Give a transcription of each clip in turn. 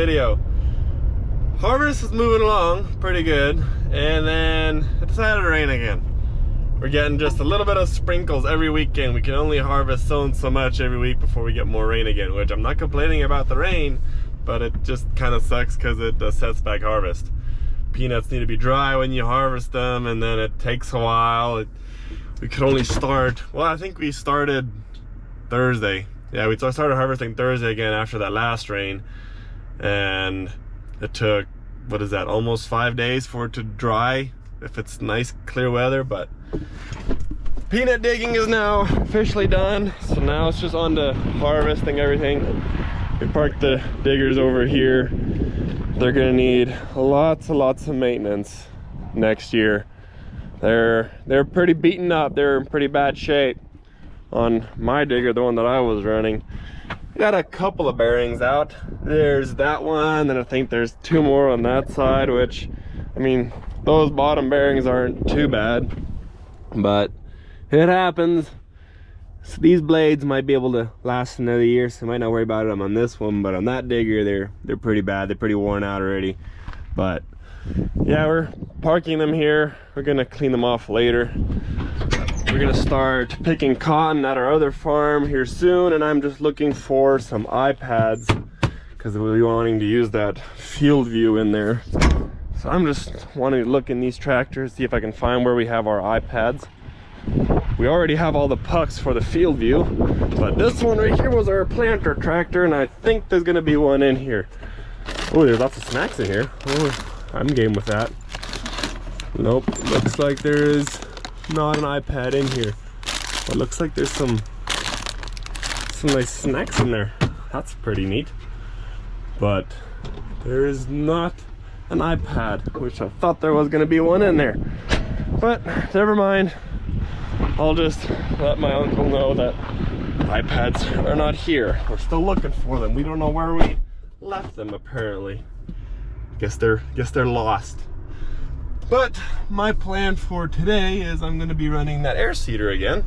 video. Harvest is moving along pretty good, and then it decided to rain again. We're getting just a little bit of sprinkles every weekend. We can only harvest so and so much every week before we get more rain again, which I'm not complaining about the rain, but it just kind of sucks because it sets back harvest. Peanuts need to be dry when you harvest them, and then it takes a while. We could only start, well, I think we started Thursday. Yeah, we started harvesting Thursday again after that last rain, and it took, what is that, almost 5 days for it to dry if it's nice clear weather. But peanut digging is now officially done, so now it's just on to harvesting everything. We parked the diggers over here. They're gonna need lots of maintenance next year. They're pretty beaten up. They're in pretty bad shape. On my digger, the one that I was running, got a couple of bearings out. There's that one, and I think there's 2 more on that side, which, I mean, those bottom bearings aren't too bad, but it happens. So these blades might be able to last another year, so I might not worry about them on this one, but on that digger, they're pretty bad. They're pretty worn out already. But yeah, we're parking them here. We're gonna clean them off later. We're gonna start picking cotton at our other farm here soon, and I'm just looking for some iPads because we'll be wanting to use that field view in there. So I'm just wanting to look in these tractors, see if I can find where we have our iPads. We already have all the pucks for the field view, but this one right here was our planter tractor, and I think there's gonna be one in here. Oh, there's lots of snacks in here. Oh, I'm game with that. Nope, looks like there's not an iPad in here. But looks like there's some nice snacks in there. That's pretty neat. But there is not an iPad, which I thought there was gonna be one in there. But never mind. I'll just let my uncle know that iPads are not here. We're still looking for them. We don't know where we left them, apparently. Guess they're lost. But my plan for today is I'm going to be running that air seeder again.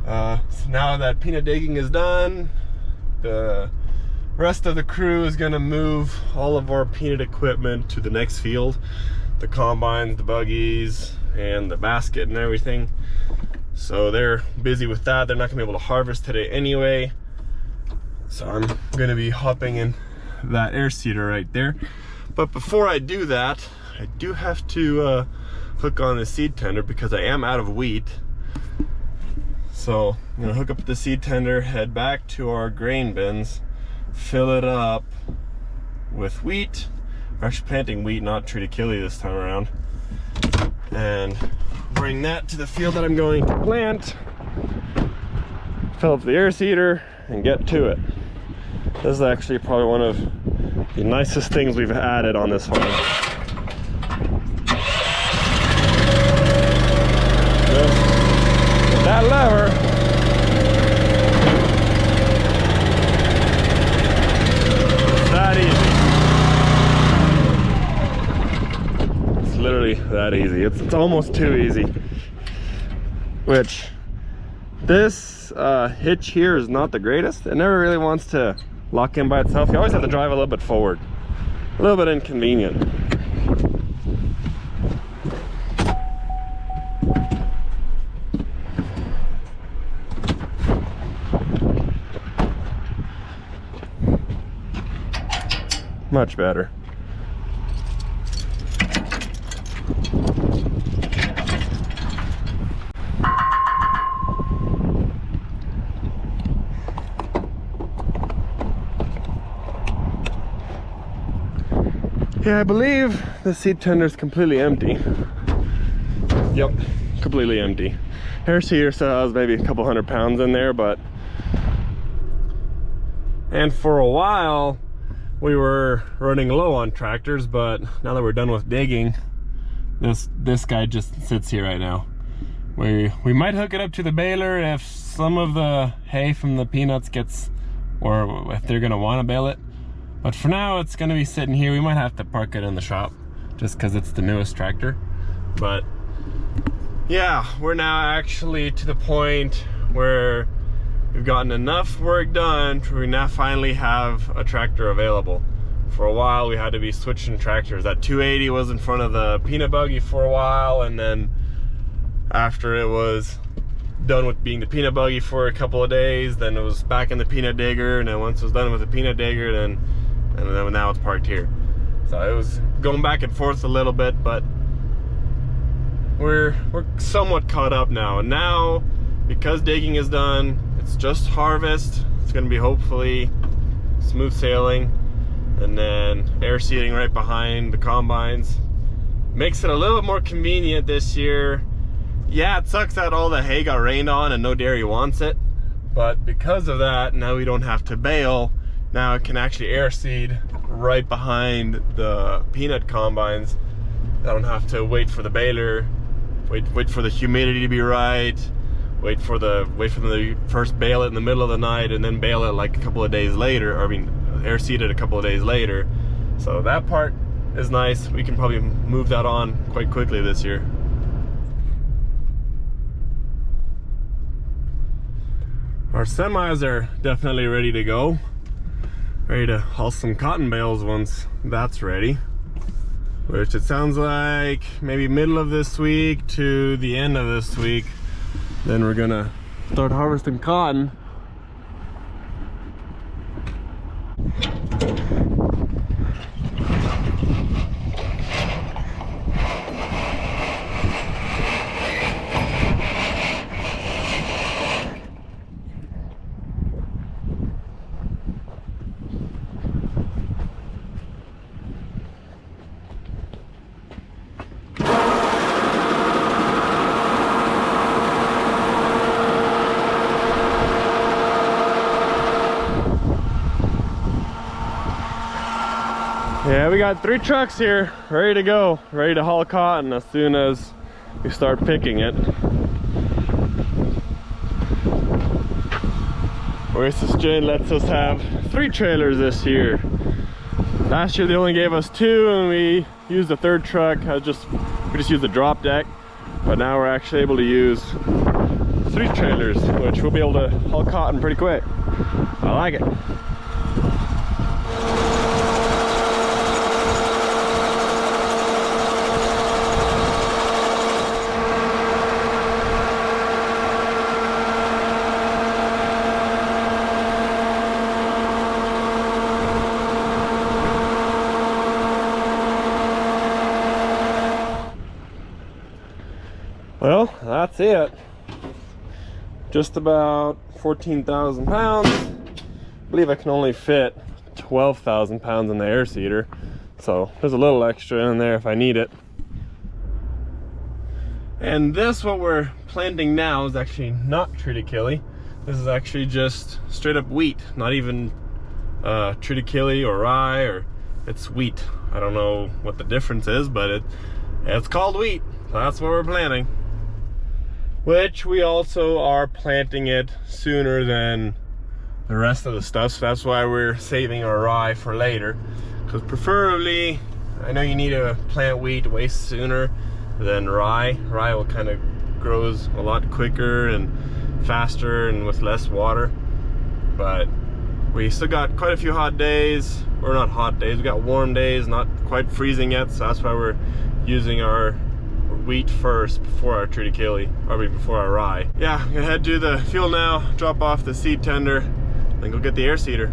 So now that peanut digging is done, the rest of the crew is going to move all of our peanut equipment to the next field. The combines, the buggies, and the basket and everything. So they're busy with that. They're not going to be able to harvest today anyway. So I'm going to be hopping in that air seeder right there. But before I do that, I do have to hook on the seed tender because I am out of wheat. So I'm gonna hook up the seed tender, head back to our grain bins, fill it up with wheat. We're actually planting wheat, not triticale this time around. And bring that to the field that I'm going to plant, fill up the air seeder, and get to it. This is actually probably one of the nicest things we've added on this farm. With that lever, it's that easy. It's literally that easy. It's almost too easy. Which, this hitch here is not the greatest. It never really wants to lock in by itself. You always have to drive a little bit forward. A little bit inconvenient. Much better. Yeah, I believe the seed tender is completely empty. Yep, completely empty. Air seeder still has maybe a couple 100 pounds in there, but... And for a while, we were running low on tractors, but now that we're done with digging, this guy just sits here right now. We might hook it up to the baler if some of the hay from the peanuts gets, or if they're gonna want to bale it. But for now, it's gonna be sitting here. We might have to park it in the shop just because it's the newest tractor. But yeah, we're now actually to the point where we've gotten enough work done to we now finally have a tractor available for a while we had to be switching tractors. That 280 was in front of the peanut buggy for a while, and then after it was done with being the peanut buggy for a couple of days, then it was back in the peanut digger, and then once it was done with the peanut digger, then now it's parked here. So it was going back and forth a little bit, but we're somewhat caught up now. And now, because digging is done, it's just harvest. It's going to be hopefully smooth sailing, and then air seeding right behind the combines. Makes it a little bit more convenient this year. Yeah, it sucks that all the hay got rained on and no dairy wants it, but because of that, now we don't have to bale. Now it can actually air seed right behind the peanut combines. I don't have to wait for the baler, wait for the humidity to be right, wait for the first bale it in the middle of the night and then bale it like a couple of days later, or I mean air seed it a couple of days later. So that part is nice. We can probably move that on quite quickly this year. Our semis are definitely ready to go. Ready to haul some cotton bales once that's ready. Which it sounds like maybe middle of this week to the end of this week. Then we're gonna start harvesting cotton. Yeah, we got 3 trucks here ready to go, ready to haul cotton as soon as we start picking it. Oasis Gin lets us have 3 trailers this year. Last year they only gave us 2 and we used the 3rd truck. We just used the drop deck, but now we're actually able to use 3 trailers, which we'll be able to haul cotton pretty quick. I like it. Well, that's it. Just about 14,000 pounds. I believe I can only fit 12,000 pounds in the air seeder, so there's a little extra in there if I need it. And this, what we're planting now, is actually not triticale. This is actually just straight up wheat, not even triticale or rye, or it's wheat. I don't know what the difference is, but it's called wheat. So that's what we're planting. Which we also are planting it sooner than the rest of the stuff, so that's why we're saving our rye for later. Because preferably, I know you need to plant wheat way sooner than rye. Rye will kind of grows a lot quicker and faster and with less water. But we still got quite a few hot days, or not hot days, we got warm days, not quite freezing yet, so that's why we're using our wheat first before our triticale, or before our rye. Yeah, I'm gonna head to the field now, drop off the seed tender, then go get the air seeder.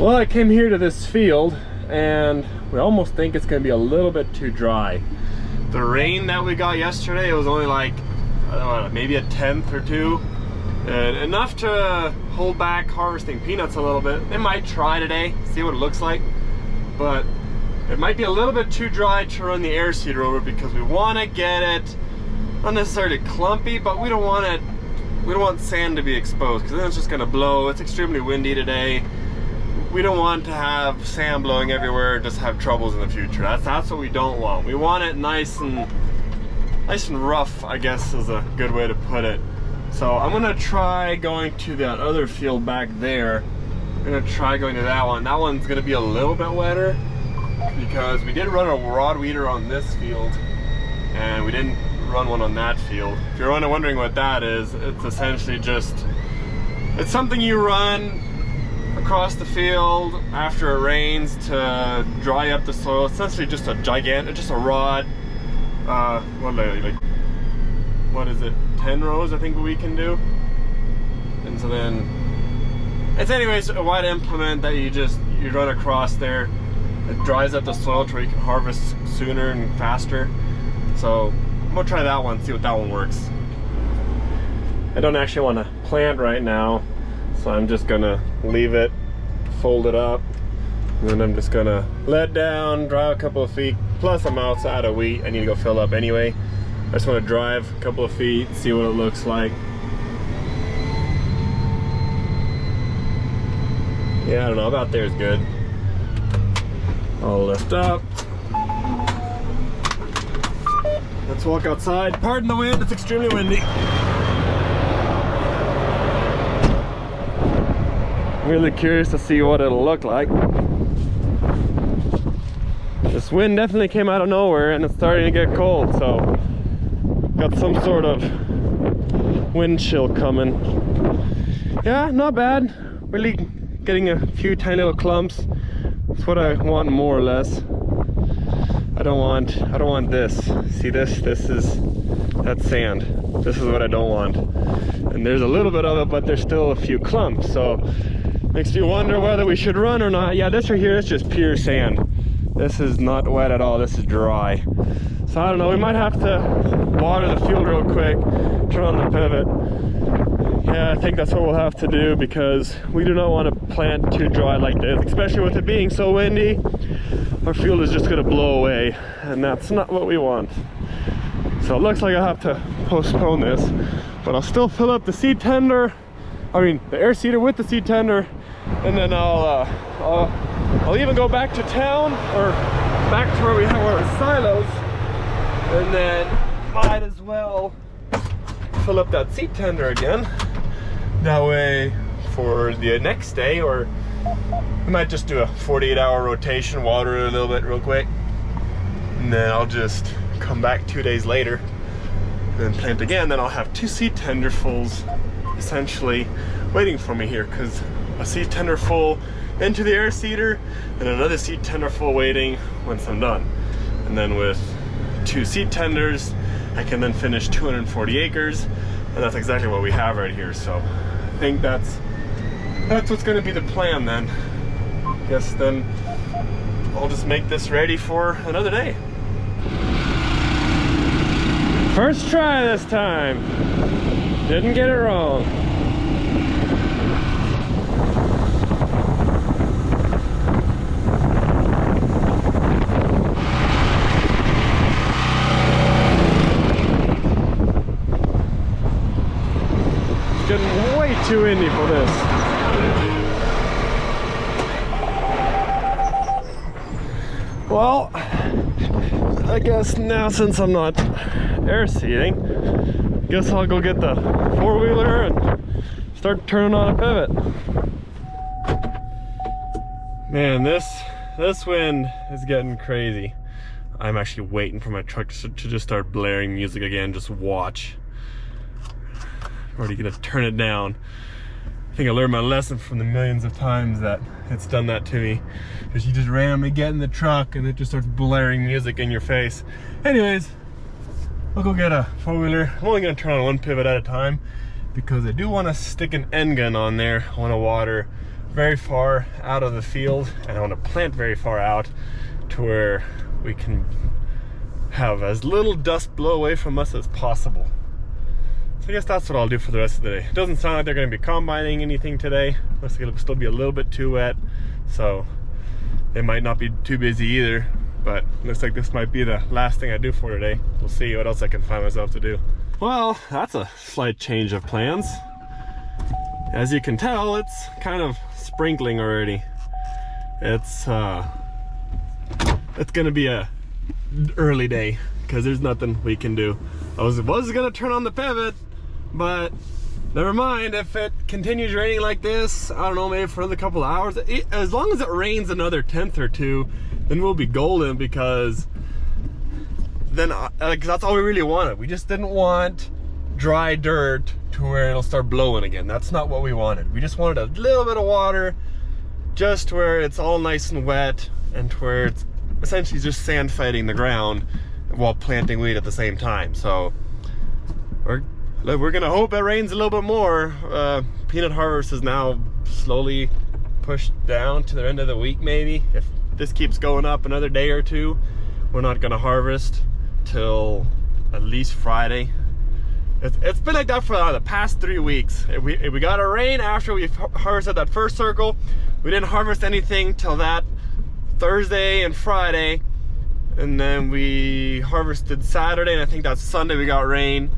Well, I came here to this field and we almost think it's gonna be a little bit too dry. The rain that we got yesterday, it was only like, I don't know, maybe a tenth or 2. Enough to hold back harvesting peanuts a little bit. They might try today, see what it looks like. But it might be a little bit too dry to run the air seeder over, because we wanna get it, not necessarily clumpy, but we don't want sand to be exposed, because then it's just gonna blow. It's extremely windy today. We don't want to have sand blowing everywhere and just have troubles in the future. That's what we don't want. We want it nice and rough, I guess is a good way to put it. So I'm gonna try going to that other field back there. I'm gonna try going to that one. That one's gonna be a little bit wetter because we did run a rod weeder on this field and we didn't run one on that field. If you're wondering what that is, it's essentially just, it's something you run across the field after it rains to dry up the soil. It's essentially just a rod. What is it? 10 rows, I think we can do. And so then, it's anyways a wide implement that you run across there. It dries up the soil to where you can harvest sooner and faster. So I'm gonna try that one, see what that one works. I don't actually want to plant right now, so I'm just gonna leave it, fold it up, and then I'm just gonna let down, drive a couple of feet, plus I'm outside of wheat. I need to go fill up anyway. I just want to drive a couple of feet, see what it looks like. Yeah, I don't know, about there is good. I'll lift up. Let's walk outside. Pardon the wind, it's extremely windy. Really curious to see what it'll look like. This wind definitely came out of nowhere and it's starting to get cold, so got some sort of wind chill coming. Yeah, not bad. Really getting a few tiny little clumps. That's what I want, more or less. I don't want this. See this? That's sand. This is what I don't want. And there's a little bit of it, but there's still a few clumps. So makes you wonder whether we should run or not. Yeah, this right here is just pure sand. This is not wet at all. This is dry. So I don't know, we might have to water the field real quick, turn on the pivot. Yeah, I think that's what we'll have to do because we do not want to plant too dry like this, especially with it being so windy. Our field is just gonna blow away and that's not what we want. So it looks like I have to postpone this, but I'll still fill up the seed tender, the air seeder with the seed tender, and then I'll even go back to town or back to where we have our silos, and then might as well fill up that seed tender again. That way for the next day, or we might just do a 48-hour rotation, water it a little bit real quick, and then I'll just come back 2 days later and then plant again. Then I'll have 2 seed tenderfuls essentially waiting for me here, because a seed tender full into the air seeder and another seed tender full waiting once I'm done. And then with 2 seed tenders I can then finish 240 acres, and that's exactly what we have right here. So I think that's what's going to be the plan then. Guess then I'll just make this ready for another day. First try this time. Didn't get it wrong. Getting way too windy for this. Well, I guess now, since I'm not air seeding, guess I'll go get the 4-wheeler and start turning on a pivot. Man, this wind is getting crazy. I'm actually waiting for my truck to just start blaring music again. Just watch. Already gonna turn it down. I think I learned my lesson from the millions of times that it's done that to me. Because you just randomly get in the truck and it just starts blaring music in your face. Anyways, I'll go get a 4-wheeler. I'm only gonna turn on 1 pivot at a time because I do want to stick an end gun on there. I want to water very far out of the field, and I want to plant very far out to where we can have as little dust blow away from us as possible. I guess that's what I'll do for the rest of the day. It doesn't sound like they're going to be combining anything today. Looks like it'll still be a little bit too wet, so they might not be too busy either. But looks like this might be the last thing I do for today. We'll see what else I can find myself to do. Well, that's a slight change of plans. As you can tell, it's kind of sprinkling already. It's gonna be a early day because there's nothing we can do. I was gonna turn on the pivot, But never mind, if it continues raining like this, I don't know, maybe for another couple of hours, as long as it rains another 1/10 or 2, then we'll be golden, because then that's all we really wanted. We just didn't want dry dirt to where it'll start blowing again. That's not what we wanted. We just wanted a little bit of water, just where it's all nice and wet, and where it's essentially just sand fighting the ground while planting wheat at the same time. So we're gonna hope it rains a little bit more. Peanut harvest is now slowly pushed down to the end of the week, maybe. If this keeps going up another day or two, we're not gonna harvest till at least Friday. It's been like that for the past 3 weeks. We got a rain after we harvested that first circle. We didn't harvest anything till that Thursday and Friday, and then we harvested Saturday, and I think that Sunday we got rain,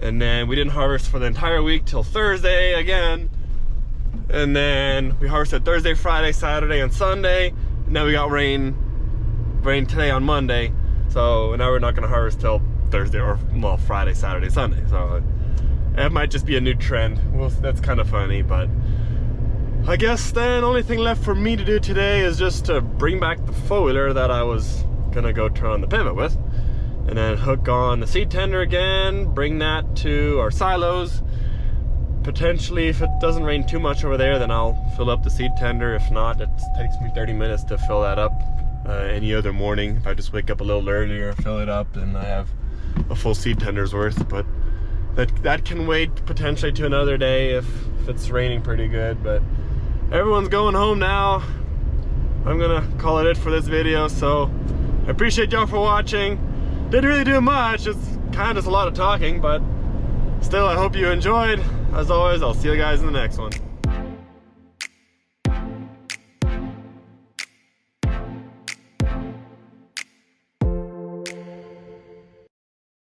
and then we didn't harvest for the entire week till Thursday again, and then we harvested Thursday, Friday, Saturday, and Sunday, and then we got rain today on Monday. So now we're not going to harvest till Thursday, or well, Friday, Saturday, Sunday. So it might just be a new trend. Well, that's kind of funny, but I guess then the only thing left for me to do today is just to bring back the four-wheeler that I was gonna go turn on the pivot with, and then hook on the seed tender again, bring that to our silos. Potentially, if it doesn't rain too much over there, then I'll fill up the seed tender. If not, it takes me 30 minutes to fill that up. Any other morning, if I just wake up a little earlier, fill it up, and I have a full seed tender's worth. But that can wait potentially to another day if it's raining pretty good. But everyone's going home now. I'm gonna call it for this video. So I appreciate y'all for watching. Didn't really do much. It's kind of just a lot of talking, but still, I hope you enjoyed. As always, I'll see you guys in the next one.